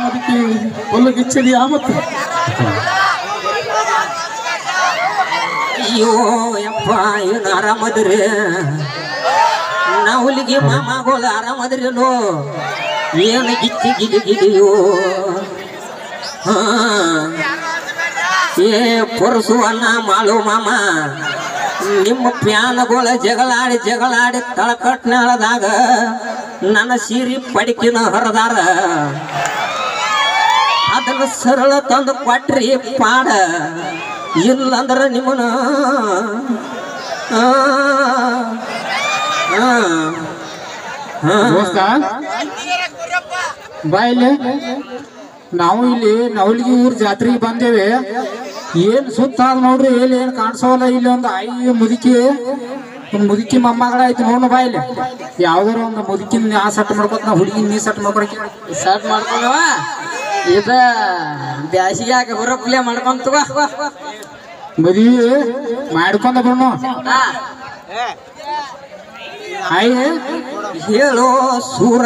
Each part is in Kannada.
ಅದಕ್ಕೆ ಹುಲ್ಲು ಗಿಚ್ಚದಿ ಆಮತ್ತು ಅಯ್ಯೋ ಯಪ್ಪ ಏನು ಆರಾಮದ್ರಿ ನಾವುಲಿಗೆ ಮಾಮಗಳು ಆರಾಮದ್ರಿನೋ ಏನು ಗಿಚ್ಚಿ ಗಿಡಿಯೋ ಹಾ ಏ ಪೊರಸು ಅನ್ನ ಮಾಳು ಮಾಮ ನಿಮ್ಮ ಪ್ಯಾನಗಳ ಜಗಳಾಡಿ ತಳಕಟ್ನಾಳದಾಗ ನನ್ನ ಸೀರೆ ಪಡಿಕಿನ ಹರದಾರ ಅದನ್ನು ಸರಳ ತಂದು ಕೊಟ್ರಿ ಪಾಡ ಇಲ್ಲಂದ್ರ ನಿಮ್ಮನ ಬಾಯಿಲೆ ನಾವು ಇಲ್ಲಿ ನವಲಿಗೆ ಊರ್ ಜಾತ್ರೆಗೆ ಬಂದೇವೆ ಏನ್ ಸುತ್ತ ಆದ್ ನೋಡ್ರಿ ಎಲ್ಲಿ ಏನ್ ಕಾಣಿಸೋಲ್ಲ ಇಲ್ಲಿ ಒಂದು ಮುದುಕಿ ಮೊಮ್ಮಗಳಾಯ್ತು ನೋಡು ಬಾಯಿಲೆ ಯಾವ್ದಾರ ಒಂದು ಮುದುಕಿನ ನಾ ಸಟ್ ಮಾಡ್ಕೊತ ನಾ ಹುಡುಗಿನ ನೀ ಸಟ್ ಮಾಡ್ಕೊಳಕ್ಕೆ ಸಟ್ ಮಾಡ್ಕೊಂಡವ ಇದ ಬ್ಯಾಸಿಗೆ ಬರೋಪ್ಲೇ ಮಾಡ್ಕೊಂತ ಮದುವೆ ಮಾಡ್ಕೊಂಡ ಬರೋಣ ಹೇಳೋ ಸೂರ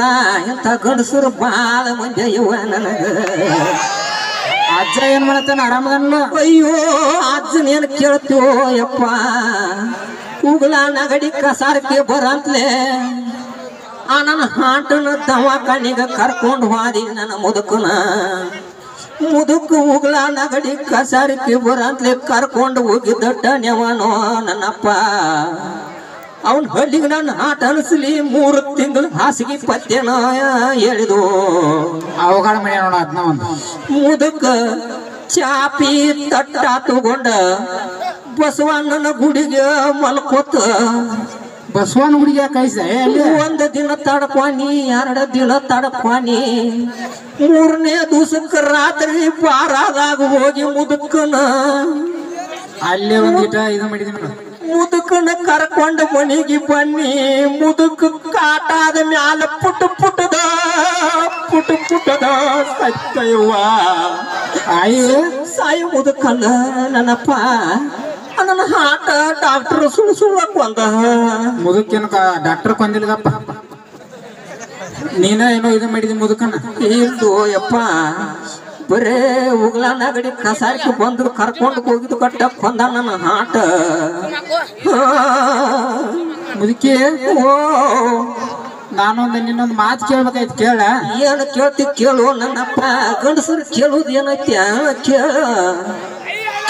ಎಂತ ಗಂಡಸರು ಬಾಳ ಮಂದಿ ಇವ ನನಗ ಅಜ್ಜ ಏನ್ ಮಾಡತ್ತಾನ ಆರಾಮದಲ್ಲ ಅಯ್ಯೋ ಅಜ್ಜನೇನು ಕೇಳ್ತೀವೋ ಯಪ್ಪ ಉಗುಳ ನಗಡಿ ಕಸಾರಕ್ಕೆ ಬರಂತ್ಲೆ ಆ ನನ್ನ ಹಾಟನ ದವಾಖಾನಿಗ ಕರ್ಕೊಂಡು ಹೋದಿ ನನ್ನ ಮುದುಕು ಉಗುಳ ನಗಡಿ ಕಸಾರಕ್ಕೆ ಬರಂತ್ಲೆ ಕರ್ಕೊಂಡು ಹೋಗಿದ್ದಟ್ಟ ನೆವನೋ ನನ್ನಪ್ಪ ಅವನ್ ಹಳ್ಳಿಗೆ ನನ್ನ ಆಟ ಅನಿಸ್ಲಿ 3 ತಿಂಗಳು ಹಾಸಿಗೆ ಪತ್ಯನ ಹೇಳಿದು ಅವಘಡ ಮನೆ ನೋಡ ಅದನ್ನ ಒಂದು ಮುದುಕ ಚಾಪಿ ತಟ್ಟ ತಗೊಂಡ ಬಸವಣ್ಣನ ಗುಡಿಗೆ ಮಲ್ಕೋತ ಬಸವಣ್ಣ ಗುಡಿಗೆ ಕೈಸ 1 ದಿನ ತಡಕ್ವಾನಿ 2 ದಿನ ತಡಕ್ವಾನಿ 3ನೇ ದಿವಸಕ್ಕೆ ರಾತ್ರಿ ಬಾರಾದಾಗ ಹೋಗಿ ಮುದುಕನ ಅಲ್ಲೇ ಒಂದಿಟ ಇದು ಮಾಡಿದೀನಿ ಮುದುಕನ ಕರ್ಕೊಂಡು ಮನೆಗೆ ಬನ್ನಿ ಮುದುಕ ಕಾಟಾದ ಮ್ಯಾಲ ಪುಟ್ಟದ ಸತ್ತಯ್ಯವ್ವ ಸಾಯಿ ಮುದುಕಲ್ಲ ನನ್ನಪ್ಪ ನನ್ನ ಹಾಟ ಡಾಕ್ಟರ್ ಸುಳ್ಳು ಕೊಂದ ಮುದುಕೇನು ಡಾಕ್ಟರ್ ಕೊಂದಿಲ್ಲದಪ್ಪ ನೀನ ಏನೋ ಇದು ಮಾಡಿದಿ ಮುದುಕನ ಇಲ್ದು ಯಪ್ಪ ಬರೇ ಉಗ್ಲ ನಗಡಿ ಕಸಾರಕ್ಕೆ ಬಂದ್ರು ಕರ್ಕೊಂಡು ಹೋಗಿದ್ದು ಕಟ್ಟ ಕೊಂದ ನನ್ನ ಹಾಟ ಮುದುಕಿ ಓ ನಾನೊಂದು ನಿನ್ನೊಂದು ಮಾತು ಕೇಳ್ಬೇಕಾಯ್ತು ಕೇಳ ಏನು ಕೇಳು ನನ್ನಪ್ಪ ಗಂಡಸರು ಕೇಳುದು ಏನೈತಿ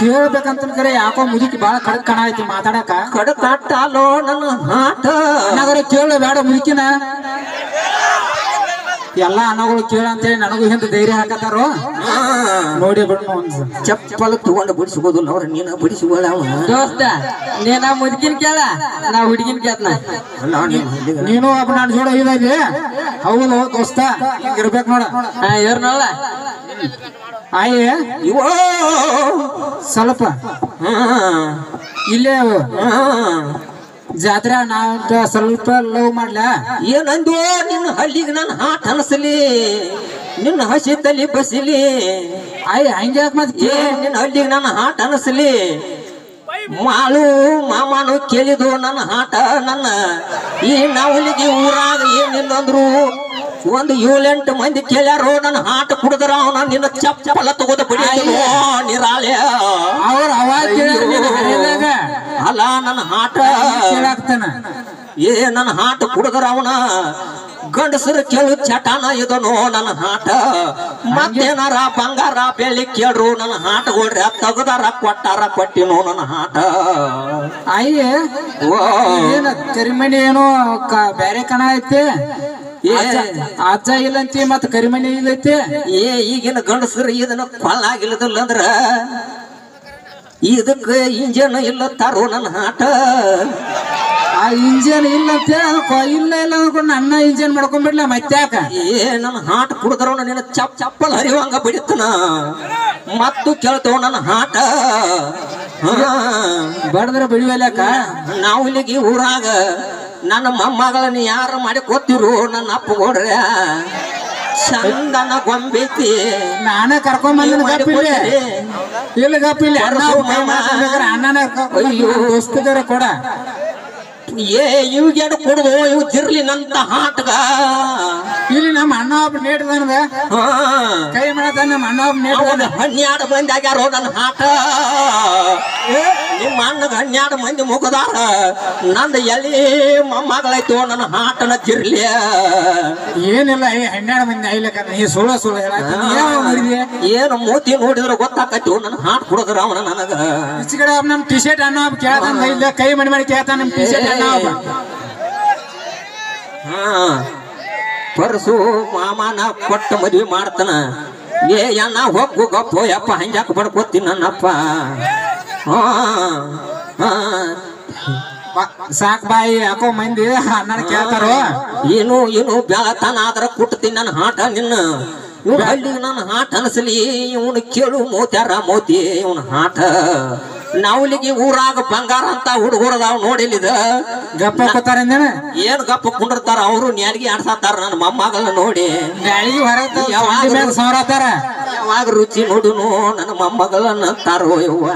ಕೇಳ್ಬೇಕಂತ ಕರೆ ಯಾಕೋ ಮುದುಕಿ ಬಾಳ ಕಡಕ್ ಕಣ ಐತಿ ಮಾತಾಡಕ ಕಡಕಾಟಲೋ ನನ್ನ ಹಾಟ ನಗರ ಕೇಳ ಬೇಡ ಮುದುಕಿನ ಎಲ್ಲಾ ಅನ್ನಗಳು ಕೇಳ ಅಂತೇಳಿ ನನಗೂ ಹಿಂದೆ ಧೈರ್ಯ ಹಾಕತಾರೋ ನೋಡಿ ಬಿಡ್ನು ಚಪ್ಪಲ್ ತಗೊಂಡು ಬಿಡಿಸ್ಬೋದು ಅವ್ರ ನೀನ ಬಿಡಿಸ್ಬೋದ ದೋಸ್ತ ನೀನ ಮುದುಕಿನ ಕೇಳ ನಾ ಹುಡುಗಿನ ಕೇಳ್ತನ ನೀನು ಒಬ್ಬ ನಾನು ಜೋಡ ಇದಲ್ಲಿ ಹೌದು ದೋಸ್ತ ಹಿಂಗಿರ್ಬೇಕು ನೋಡ ಇವ್ರನಲ್ಲ ಆಯೇ ಇವೋ ಸ್ವಲ್ಪ ಇಲ್ಲೇ ಜಾತ್ರೆ ನಾವ್ ಸ್ವಲ್ಪ ಲವ್ ಮಾಡ್ಲಾ ಏನಂದು ನಿನ್ನ ಹಳ್ಳಿಗೆ ನಾನು ಹಾಟ್ ಅನಸಲಿ ನಿನ್ನ ಹಸಿ ತಲಿ ಬಸಿಲಿ ಹಂಗ್ಯಾಕ್ ಮತ್ತೆ ನಿನ್ನ ಹಳ್ಳಿಗೆ ನನ್ನ ಹಾಟ್ ಅನಸಲಿ ಮಾಳು ಮಾಮನು ಕೇಳಿದು ನನ್ನ ಹಾಟ ನನ್ನ ಈ ನಾವಲಿಗೆ ಊರಾಗ ಏನಿಲ್ಲಂದ್ರು 1-7-8 ಮಂದಿ ಕೇಳ್ಯಾರೋ ನನ್ನ ಹಾಟ ಕುಡಿದ್ರ ಅವನ ನಿನ್ನ ಚಪ್ಪಲ ತಗೋದ ಬಿಡಿಯೋ ನಿರಾಳೆ ಅಲ್ಲ ನನ್ನ ಹಾಟ ಕೇಳಾಕ್ತಾನ ನನ್ನ ಹಾಟ ಕುಡಿದ್ರ ಅವನ ಗಂಡಸರು ಕೇಳು ಚಟಾನ ಇದನೋ ನನ್ನ ಹಾಟ ಮತ್ತೇನಾರ ಬಂಗಾರ ಬೆಳ್ಳಿ ಕೇಳ್ರು ನನ್ನ ಹಾಟ ಕೊಡ್ರಿ ತಗದಾರ ಕೊಟ್ಟಾರ ಕೊಟ್ಟಿನೋ ನನ್ನ ಹಾಟ ಅಯ್ಯ ಏನ ಕರಿಮಣಿ ಏನೋ ಬೇರೆ ಕಣ ಐತೆ ಅಜ್ಜ ಇಲ್ಲಂತಿ ಮತ್ತ ಕರಿಮಣಿ ಇಲ್ಲೈತಿ ಈಗಿನ ಗಂಡಸರು ಇದನ್ನ ಕೊಳ್ಳಾಗಿಲ್ಲದಲ್ಲ ಅಂದ್ರ ಇದಕ್ಕೆ ಇಂಜನ್ ಇಲ್ಲ ತಾರೋ ನನ್ನ ಹಾಟ ಆ ಇಂಜನ್ ಇಲ್ಲಂತ ಇಲ್ಲ ಅನ್ಕೊಂಡು ನನ್ನ ಇಂಜನ್ ಮಾಡ್ಕೊಂಡ್ಬಿಡ್ಲ ಮತ್ತ್ಯಾಕ ನನ್ನ ಹಾಟ ಕುಡಿದ್ರ ನಿನ್ನ ಚಪ್ಪಲ್ ಹರಿವಂಗ ಬಿಡಿತನ ಮತ್ತು ಕೇಳ್ತೇವ ನನ್ನ ಹಾಟ ಬಡದ್ರ ಬಿಡಿವಲ್ಯಾಕ ನಾವು ಇಲ್ಲಿಗೆ ಊರಾಗ ನನ್ನ ಮೊಮ್ಮಗಳನ್ನ ಯಾರು ಮಾಡಿ ಕೊತ್ತಿರು ನನ್ನ ಅಪ್ಪಗೋಡ್ರ ಚಂದನ ಗೊಂಬೈತಿ ನಾನೇ ಕರ್ಕೊಂಡ್ ಬಂದ ಇಲ್ಲ ಗಪ್ಪಿಲ್ಲ ಅಣ್ಣನ ದೋಸ್ತಗಾರ ಕೊಡ ಇವ್ಗೇನು ಕುಡ್ದು ಇವ್ ತಿರ್ಲಿನಂತ ಹಾಟ್ಗ ಇಲ್ಲಿ ನಮ್ಮ ಅಣ್ಣ ಒಬ್ಬ ನೇಟ್ದನದ ಕೈ ಮಾಡತ ನಮ್ಮ ಅಣ್ಣ ಒಬ್ಬ ನೇಟ್ದ 12 ಮಂದಿ ಆಗ್ಯಾರೋ ನನ್ನ ಹಾಟ ನಿಮ್ಮ ಅಣ್ಣಗ 12 ಮಂದಿ ಮುಖದಾರ ನಂದು ಎಲ್ಲಿ ಮೊಮ್ಮಗಳೈತು ನನ್ನ ಹಾಟನ ತಿರ್ಲಿ ಏನಿಲ್ಲ 12 ಮಂದಿ ಐಲಕ್ಕ ನೀ ಸುಳ್ಳ ನೋಡಿದ್ಯಾ ಏನು ಮೂತಿ ನೋಡಿದ್ರೆ ಗೊತ್ತಾಕೈತಿ ನನ್ನ ಹಾಟ್ ಕುಡದ್ರ ಅವನ ನನಗ ಈಚೆ ಕಡೆ ಒಬ್ಬ ನಮ್ ಟಿ ಶರ್ಟ್ ಅಣ್ಣ ಒಬ್ಬ ಕೇಳ್ತಾನ ಇಲ್ಲ ಕೈ ಮಾಡಿ ಕೇಳ್ತಾನ ನಮ್ ಟಿ ಶರ್ಟ್ ಅಣ್ಣ ಒಬ್ಬ ಪರ್ಸು ಮಾಮನ ಕೊಟ್ಟ ಮದ್ವಿ ಮಾಡ್ತಾನ ಏ ಅಣ್ಣ ಹೋಗು ಗಪ್ಪು ಯಪ್ಪ ಹಂಗ್ಯಾಕ ಬಡ್ಕೋತೀನಿ ನನ್ನಪ್ಪ ಸಾಕ್ ಬಾಯಿ ಯಾಕೋ ಮಂದಿ ಅಣ್ಣ ಕೇಳ್ತಾರೋ ಏನು ಬೆಳತನ ಆದ್ರ ಕುಟ್ತೀನಿ ನನ್ನ ಹಾಟ ನಿನ್ನ ಇವ್ನ ಹಳ್ಳಿಗೆ ನನ್ನ ಹಾಟ ಅನಸಲಿ ಇವನು ಕೇಳು ಮೋತ್ಯಾರ ಮೋತಿ ಇವನ ಹಾಟ ನಾವಲಿಗೆ ಊರಾಗ ಬಂಗಾರ ಅಂತ ಹುಡುಗರದಾವ್ ನೋಡಿಲಿದ ಗಪ್ಪ ಹಾಕೋತಾರ ಏನ್ ಗಪ್ಪ ಕುಂಡಿರ್ತಾರ ಅವರು ನ್ಯಾಲಿಗೆ ಆಡ್ಸಾತಾರ ನನ್ನ ಮೊಮ್ಮಗಳನ್ನ ನೋಡಿ ನ್ಯಾಲಿಗೆ ಹೊರತಾರ ಯಾವಾಗ ರುಚಿ ನೋಡುನು ನನ್ನ ಮೊಮ್ಮಗಳನ್ನ ತಾರೋ ಯವ್ವ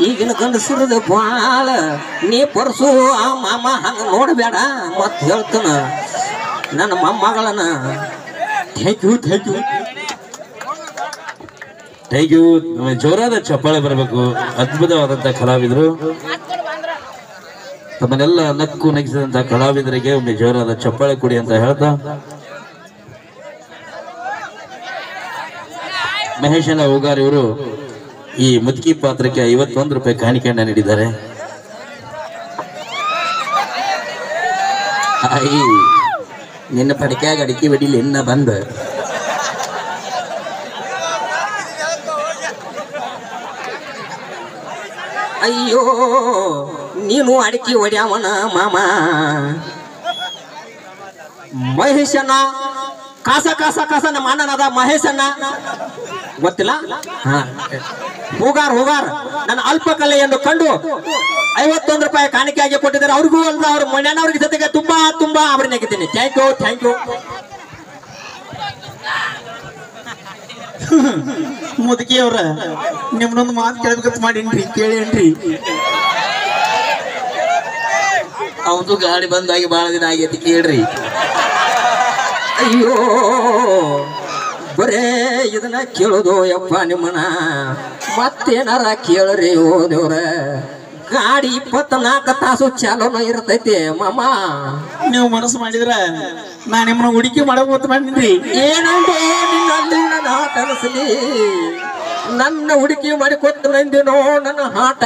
ಈಗಿನ ಗಂಡಸರದ ಬಾಳ ನೀ ಪರ್ಸು ಆ ಮಾಮ ಹಂಗ ನೋಡ್ಬೇಡ ಮತ್ ಹೇಳ್ತಾನ ನನ್ನ ಮೊಮ್ಮಗಳನ್ನ ಥ್ಯಾಂಕ್ ಯು ಜೋರಾದ ಚಪ್ಪಾಳೆ ಬರಬೇಕು. ಅದ್ಭುತವಾದಂತ ಕಲಾವಿದರು, ತಮ್ಮನ್ನೆಲ್ಲ ನಕ್ಕು ನಗಿಸಿದಂತ ಕಲಾವಿದರಿಗೆ ಒಮ್ಮೆ ಜೋರಾದ ಚಪ್ಪಾಳೆ ಕೊಡಿ ಅಂತ ಹೇಳ್ತಾ ಮಹೇಶನ ಹೂಗಾರ್ ಇವರು ಈ ಮುದುಕಿ ಪಾತ್ರಕ್ಕೆ 51 ರೂಪಾಯಿ ಕಾಣಿಕೆಯನ್ನ ನೀಡಿದ್ದಾರೆ. ನಿನ್ನ ಪಡಿಕೆಯಾಗ ಅಡಿಕೆ ಬಡಿಲಿ ಇನ್ನ ಬಂದ ಅಯ್ಯೋ ನೀನು ಅಡಿಕೆ ಹೊಡ್ಯಾವನ ಮಾಮ ಮಹೇಶನ ಕಾಸ ಕಾಸ ಕಾಸ ನಮ್ಮ ಅಣ್ಣನದ ಮಹೇಶನ ಗೊತ್ತಿಲ್ಲ ಹೂಗಾರ್ ನನ್ನ ಅಲ್ಪ ಕಲೆಯನ್ನು ಕಂಡು 51 ರೂಪಾಯಿ ಕಾಣಿಕೆಯಾಗಿ ಕೊಟ್ಟಿದ್ದಾರೆ. ಅವ್ರಿಗೂ ಅಲ್ಲ ಅವ್ರ ಮಣ್ಣನವ್ರಿಗೆ ಜೊತೆಗೆ ತುಂಬಾ ಅವರನ್ನಾಗಿದ್ದೀನಿ. ಥ್ಯಾಂಕ್ ಯು ಮುದುಕಿ ಅವ್ರ ನಿಮ್ನೊಂದು ಮಾತು ಕೇಳ್ಬೇಕಂತ ಮಾಡೀನ್ರಿ, ಕೇಳೇನ್ರಿ? ಅವನು ಗಾಡಿ ಬಂದಾಗಿ ಬಹಳ ದಿನ ಆಗೈತಿ, ಕೇಳ್ರಿ. ಅಯ್ಯೋ ಬರೇ ಇದನ್ನ ಕೇಳೋದು ಯಪ್ಪ ನಿಮ್ಮನ, ಮತ್ತೇನಾರ ಕೇಳ್ರಿ ಓ ದೇವ್ರ. ಗಾಡಿ 24 ತಾಸು ಚಾಲೋನ ಇರ್ತೈತಿ ಮಾಮ. ನೀವು ಮನಸ್ಸು ಮಾಡಿದ್ರ ನಾ ನಿಮ್ಮನ್ನ ಹುಡುಕಿ ಮಾಡಬೇಕು ಮಾಡಿದ್ರಿ. ಏನಂದ್ರೆ ನಿನ್ನ ಕನಸಲಿ ನನ್ನ ಹುಡುಕಿ ಮಾಡಿ ಕೊಟ್ಟು ನಂದಿನೋ ನನ್ನ ಹಾಟ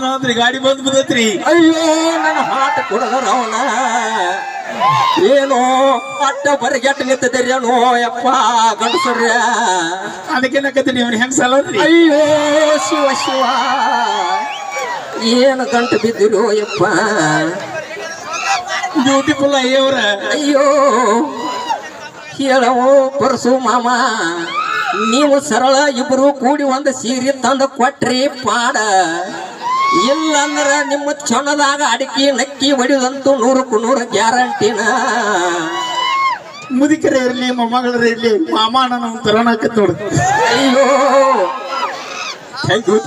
ಬಾದ್ರಿ ಗಾಡಿ ಬಂದ್ ಬಿದ್ದತ್ರಿ. ಅಯ್ಯೋ ನನ್ನ ಹಾಟ ಕೊಡದರವನ ಏನೋ ಅಟ್ಟ ಬರಗೆಟ್ಟು ನಿಂತಿದ್ದೀರೇನೋ ಯಪ್ಪ ಗಂಡಸರ್ಯ. ಅದಕ್ಕೆ ನಕ್ಕತ್ತೀನಿ ಅವ್ನು ಹೆಂಗ್ ಸಲದ್ರಿ. ಅಯ್ಯೋ ಶಿವ ಏನು ಗಂಟು ಬಿದ್ದಿರೋ ಯಪ್ಪ. ಬ್ಯೂಟಿಫುಲ್ ಅಯ್ಯವ್ರ. ಅಯ್ಯೋ ಹೇಳವೋ ಪರಸು ಮಾಮ, ನೀವು ಸರಳ ಇಬ್ರು ಕೂಡಿ ಒಂದು ಸೀರೆ ತಂದು ಕೊಟ್ರಿ ಪಾಡ. ಇಲ್ಲಂದ್ರ ನಿಮ್ಮ ಚೊಣದಾಗ ಅಡಿಕೆ ನಕ್ಕಿ ಹೊಡಿದಂತೂ 100ಕ್ಕೆ 100 ಗ್ಯಾರಂಟಿನ. ಮುದುಕರ ಇರ್ಲಿ ಮೊಮ್ಮಗಳರ ಇರ್ಲಿ ಮಾಮ ನಾನು ತರೋಣಾಕತ್ ನೋಡು. ಅಯ್ಯೋ ಥ್ಯಾಂಕ್ ಯು.